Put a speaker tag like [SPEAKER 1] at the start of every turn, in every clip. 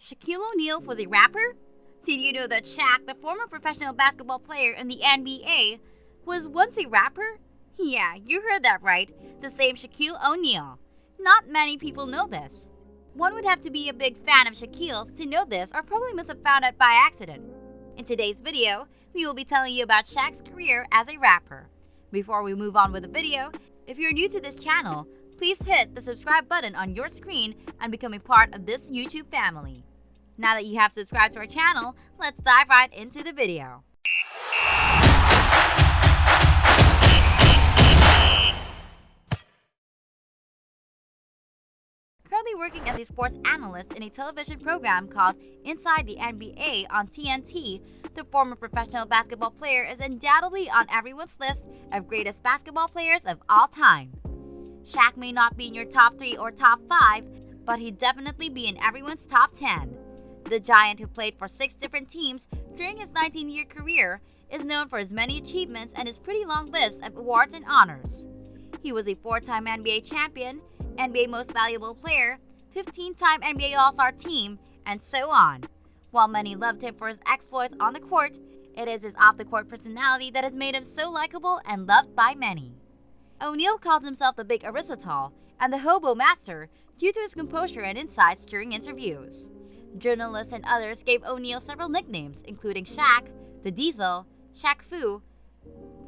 [SPEAKER 1] Shaquille O'Neal was a rapper? Did you know that Shaq, the former professional basketball player in the NBA, was once a rapper? Yeah, you heard that right. The same Shaquille O'Neal. Not many people know this. One would have to be a big fan of Shaquille's to know this, or probably must have found out by accident. In today's video, we will be telling you about Shaq's career as a rapper. Before we move on with the video, if you're new to this channel, please hit the subscribe button on your screen and become a part of this YouTube family. Now that you have subscribed to our channel, let's dive right into the video. Currently working as a sports analyst in a television program called Inside the NBA on TNT, the former professional basketball player is undoubtedly on everyone's list of greatest basketball players of all time. Shaq may not be in your top 3 or top 5, but he'd definitely be in everyone's top 10. The giant, who played for 6 different teams during his 19-year career, is known for his many achievements and his pretty long list of awards and honors. He was a 4-time NBA champion, NBA Most Valuable Player, 15-time NBA All-Star Team, and so on. While many loved him for his exploits on the court, it is his off-the-court personality that has made him so likable and loved by many. O'Neal called himself the Big Aristotle and the Hobo Master due to his composure and insights during interviews. Journalists and others gave O'Neal several nicknames, including Shaq, the Diesel, Shaq Fu,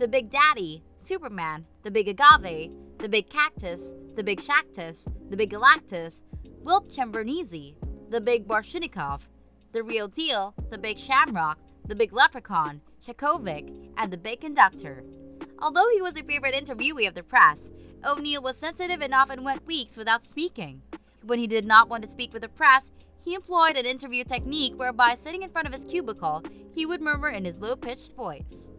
[SPEAKER 1] the Big Daddy, Superman, the Big Agave, the Big Cactus, the Big Shactus, the Big Galactus, Wilt Chamberlain, the Big Barshinikov, the Real Deal, the Big Shamrock, the Big Leprechaun, Shakovic, and the Big Conductor. Although he was a favorite interviewee of the press, O'Neal was sensitive and often went weeks without speaking. When he did not want to speak with the press, he employed an interview technique whereby, sitting in front of his cubicle, he would murmur in his low-pitched voice.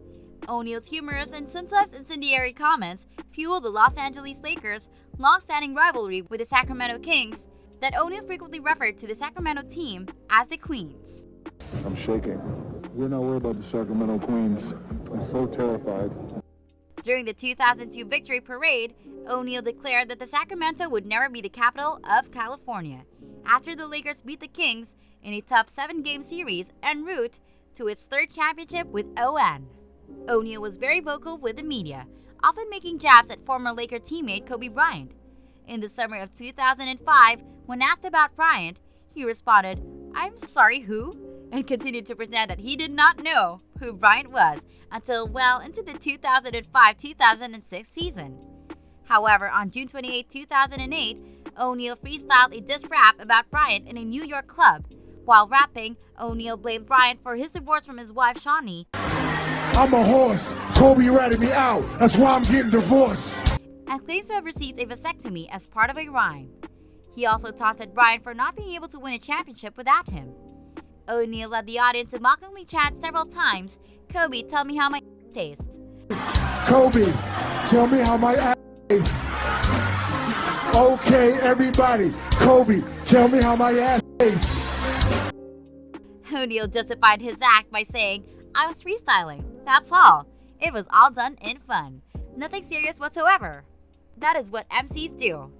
[SPEAKER 1] O'Neal's humorous and sometimes incendiary comments fueled the Los Angeles Lakers' long-standing rivalry with the Sacramento Kings, that O'Neal frequently referred to the Sacramento team as the Queens.
[SPEAKER 2] I'm shaking. We're not worried about the Sacramento Queens. I'm so terrified.
[SPEAKER 1] During the 2002 victory parade, O'Neal declared that the Sacramento would never be the capital of California after the Lakers beat the Kings in a tough 7-game series en route to its 3rd championship with ON. O'Neal was very vocal with the media, often making jabs at former Laker teammate Kobe Bryant. In the summer of 2005, when asked about Bryant, he responded, "I'm sorry, who?" and continued to pretend that he did not know who Bryant was until well into the 2005-2006 season. However, on June 28, 2008, O'Neal freestyled a diss rap about Bryant in a New York club. While rapping, O'Neal blamed Bryant for his divorce from his wife Shawnee.
[SPEAKER 2] I'm a horse. Kobe ratted me out. That's why I'm getting divorced.
[SPEAKER 1] And claims to have received a vasectomy as part of a rhyme. He also taunted Bryant for not being able to win a championship without him. O'Neal led the audience to mockingly chant several times, "Kobe, tell me how my tastes."
[SPEAKER 2] Kobe, tell me how my ass tastes. Okay, everybody. Kobe, tell me how my ass tastes.
[SPEAKER 1] O'Neal justified his act by saying, "I was freestyling, that's all. It was all done in fun. Nothing serious whatsoever." That is what MCs do.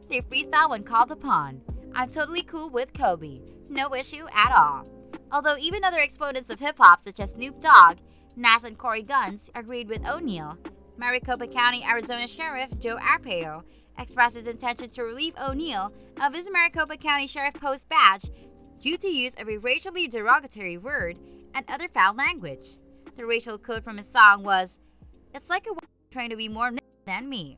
[SPEAKER 1] They freestyle when called upon. I'm totally cool with Kobe. No issue at all. Although even other exponents of hip-hop such as Snoop Dogg, Nas, and Corey Guns agreed with O'Neal, Maricopa County, Arizona Sheriff Joe Arpaio expressed his intention to relieve O'Neal of his Maricopa County Sheriff Post badge due to use of a racially derogatory word and other foul language. The racial code from his song was, "It's like a trying to be more than me."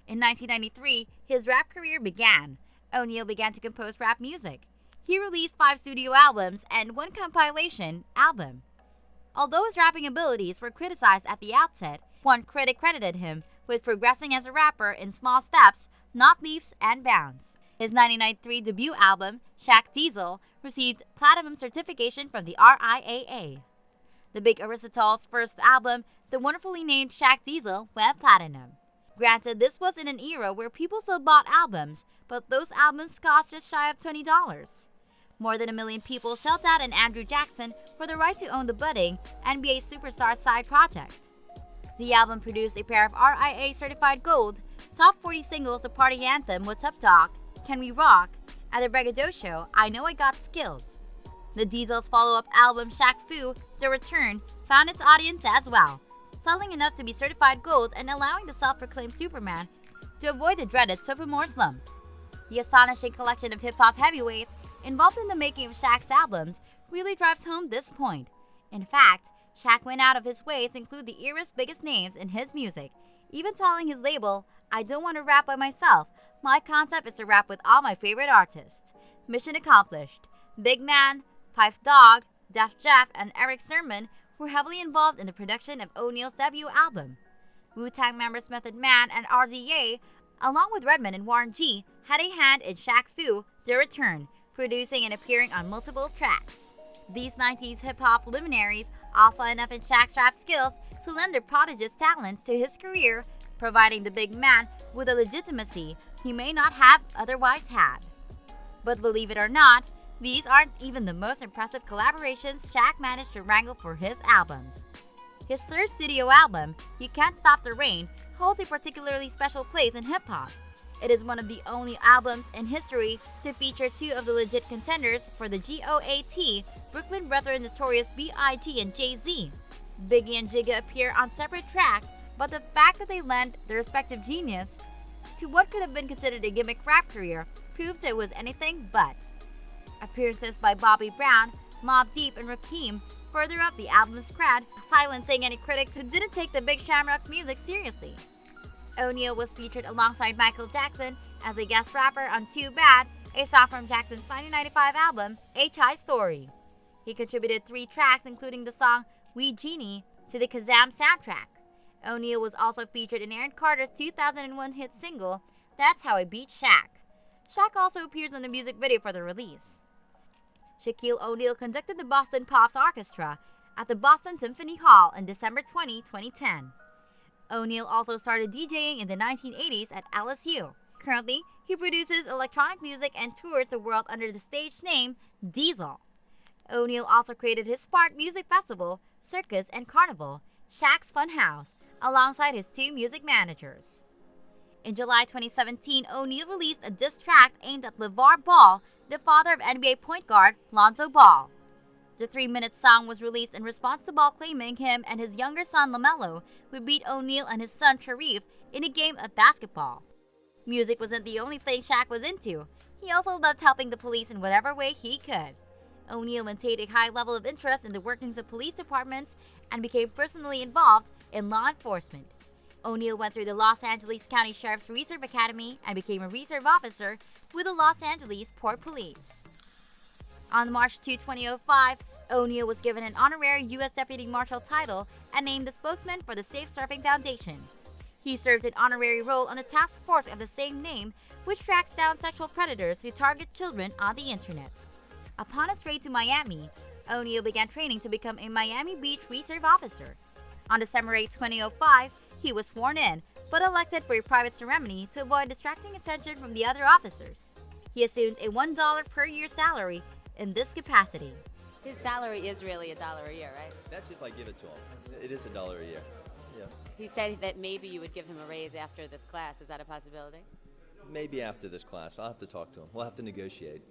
[SPEAKER 1] In 1993, his rap career began. O'Neal began to compose rap music. He released 5 studio albums and 1 compilation album. Although his rapping abilities were criticized at the outset, one critic credited him with progressing as a rapper in small steps, not leaps and bounds. His 1993 debut album, Shaq Diesel, received platinum certification from the RIAA. The Big Aristotle's first album, the wonderfully named Shaq Diesel, went platinum. Granted, this was in an era where people still bought albums, but those albums cost just shy of $20. More than 1 million people shelled out on Andrew Jackson for the right to own the budding NBA superstar side project. The album produced a pair of RIA certified gold, top 40 singles, the party anthem What's Up Doc, Can We Rock, At the Reggae Show, I Know I Got Skills. The Diesel's follow-up album Shaq Fu, The Return, found its audience as well, selling enough to be certified gold and allowing the self-proclaimed Superman to avoid the dreaded sophomore slump. The astonishing collection of hip-hop heavyweights involved in the making of Shaq's albums really drives home this point. In fact, Shaq went out of his way to include the era's biggest names in his music, even telling his label, "I don't want to rap by myself. My concept is to rap with all my favorite artists." Mission accomplished. Big Man, Phife Dawg, Def Jeff, and Eric Sermon were heavily involved in the production of O'Neal's debut album. Wu-Tang members Method Man and RZA, along with Redman and Warren G, had a hand in Shaq Fu, The Return, producing and appearing on multiple tracks. These 90s hip-hop luminaries all saw enough in Shaq's rap skills to lend their prodigious talents to his career, providing the big man with a legitimacy he may not have otherwise had. But believe it or not, these aren't even the most impressive collaborations Shaq managed to wrangle for his albums. His third studio album, You Can't Stop the Rain, holds a particularly special place in hip-hop. It is one of the only albums in history to feature two of the legit contenders for the GOAT, Brooklyn Brethren Notorious B.I.G. and Jay-Z. Biggie and Jigga appear on separate tracks, but the fact that they lend their respective genius to what could have been considered a gimmick rap career proves it was anything but. Appearances by Bobby Brown, Mobb Deep, and Rakim further up the album's cred, silencing any critics who didn't take the Big Shamrock's music seriously. O'Neal was featured alongside Michael Jackson as a guest rapper on Too Bad, a song from Jackson's 1995 album, A Chai Story. He contributed 3 tracks, including the song We Genie, to the Kazam soundtrack. O'Neal was also featured in Aaron Carter's 2001 hit single, That's How I Beat Shaq. Shaq also appears in the music video for the release. Shaquille O'Neal conducted the Boston Pops Orchestra at the Boston Symphony Hall in December 2010. O'Neal also started DJing in the 1980s at LSU. Currently, he produces electronic music and tours the world under the stage name Diesel. O'Neal also created his Spark music festival, circus, and carnival, Shaq's Fun House, alongside his 2 music managers. In July 2017, O'Neal released a diss track aimed at LeVar Ball, the father of NBA point guard Lonzo Ball. The 3-minute song was released in response to Ball claiming him and his younger son LaMelo would beat O'Neal and his son Sharif in a game of basketball. Music wasn't the only thing Shaq was into. He also loved helping the police in whatever way he could. O'Neal maintained a high level of interest in the workings of police departments and became personally involved in law enforcement. O'Neal went through the Los Angeles County Sheriff's Reserve Academy and became a reserve officer with the Los Angeles Port Police. On March 2, 2005, O'Neal was given an honorary U.S. Deputy Marshal title and named the spokesman for the Safe Surfing Foundation. He served an honorary role on the task force of the same name, which tracks down sexual predators who target children on the internet. Upon his raid to Miami, O'Neal began training to become a Miami Beach Reserve officer. On December 8, 2005, he was sworn in, but elected for a private ceremony to avoid distracting attention from the other officers. He assumed a $1 per year salary in this capacity.
[SPEAKER 3] His salary is really $1 a year, right?
[SPEAKER 4] That's if I give it to him. It is $1 a year. Yeah.
[SPEAKER 3] He said that maybe you would give him a raise after this class. Is that a possibility?
[SPEAKER 4] Maybe after this class. I'll have to talk to him. We'll have to negotiate.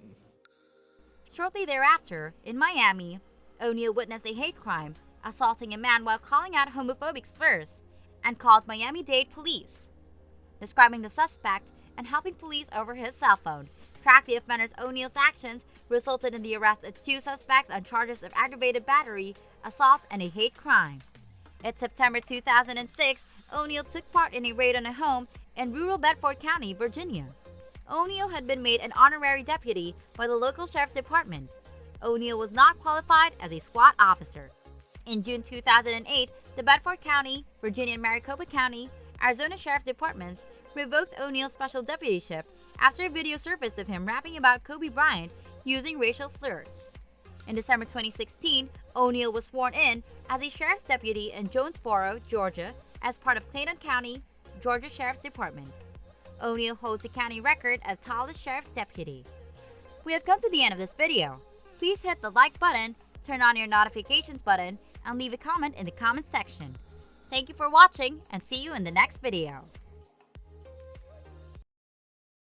[SPEAKER 1] Shortly thereafter, in Miami, O'Neal witnessed a hate crime, assaulting a man while calling out homophobic slurs, and called Miami-Dade police, describing the suspect and helping police over his cell phone. Track the offender's O'Neal's actions resulted in the arrest of 2 suspects on charges of aggravated battery, assault, and a hate crime. In September 2006, O'Neal took part in a raid on a home in rural Bedford County, Virginia. O'Neal had been made an honorary deputy by the local sheriff's department. O'Neal was not qualified as a SWAT officer. In June 2008, the Bedford County, Virginia and Maricopa County, Arizona Sheriff Departments revoked O'Neal's special deputyship after a video surfaced of him rapping about Kobe Bryant using racial slurs. In December 2016, O'Neal was sworn in as a sheriff's deputy in Jonesboro, Georgia, as part of Clayton County, Georgia Sheriff's Department. O'Neal holds the county record as tallest sheriff's deputy. We have come to the end of this video. Please hit the like button, turn on your notifications button, and leave a comment in the comments section. Thank you for watching, and see you in the next video.